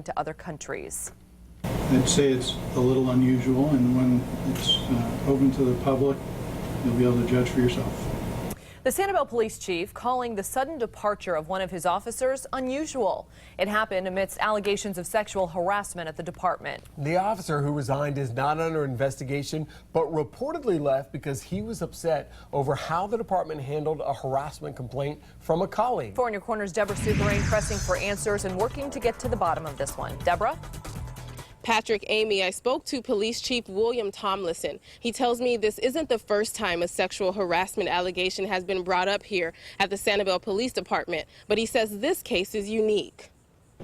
to other countries. I'd say it's a little unusual, and when it's open to the public, you'll be able to judge for yourself. The Sanibel police chief calling the sudden departure of one of his officers unusual. It happened amidst allegations of sexual harassment at the department. The officer who resigned is not under investigation, but reportedly left because he was upset over how the department handled a harassment complaint from a colleague. 4 in Your Corner's Deborah Souverin pressing for answers and working to get to the bottom of this one. Deborah? Patrick, Amy, I spoke to Police Chief William Tomlinson. He tells me this isn't the first time a sexual harassment allegation has been brought up here at the Sanibel Police Department, but he says this case is unique.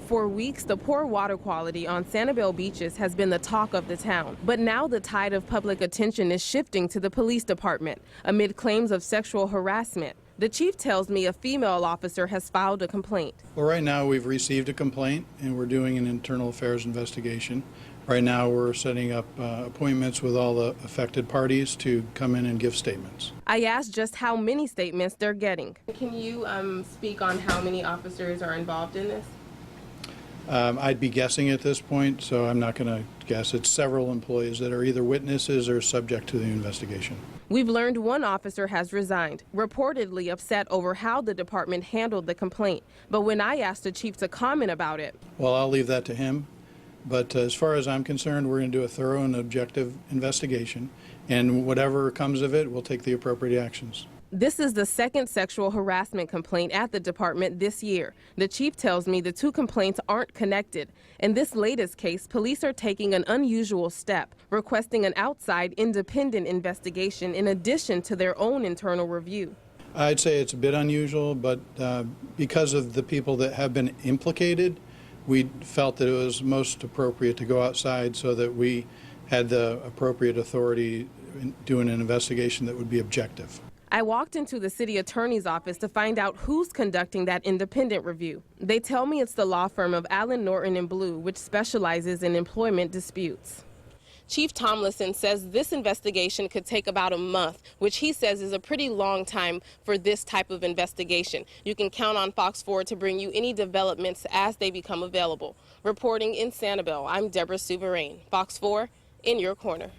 For weeks, the poor water quality on Sanibel beaches has been the talk of the town. But now the tide of public attention is shifting to the police department amid claims of sexual harassment. The chief tells me a female officer has filed a complaint. Well, right now we've received a complaint and we're doing an internal affairs investigation. Right now we're setting up appointments with all the affected parties to come in and give statements. I asked just how many statements they're getting. Can you speak on how many officers are involved in this? I'd be guessing at this point, so I'm not going to guess. It's several employees that are either witnesses or subject to the investigation. We've learned one officer has resigned, reportedly upset over how the department handled the complaint. But when I asked the chief to comment about it, Well, I'll leave that to him. But as far as I'm concerned, we're going to do a thorough and objective investigation, and whatever comes of it, we'll take the appropriate actions. this is the second sexual harassment complaint at the department this year. The chief tells me the two complaints aren't connected. In this latest case, police are taking an unusual step, requesting an outside independent investigation in addition to their own internal review. I'd say it's a bit unusual, but because of the people that have been implicated, we felt that it was most appropriate to go outside so that we had the appropriate authority in doing an investigation that would be objective. I walked into the city attorney's office to find out who's conducting that independent review. They tell me it's the law firm of Allen Norton & Blue, which specializes in employment disputes. Chief Tomlinson says this investigation could take about a month, which he says is a pretty long time for this type of investigation. You can count on Fox 4 to bring you any developments as they become available. Reporting in Sanibel, I'm Deborah Souverin. Fox 4, in your corner.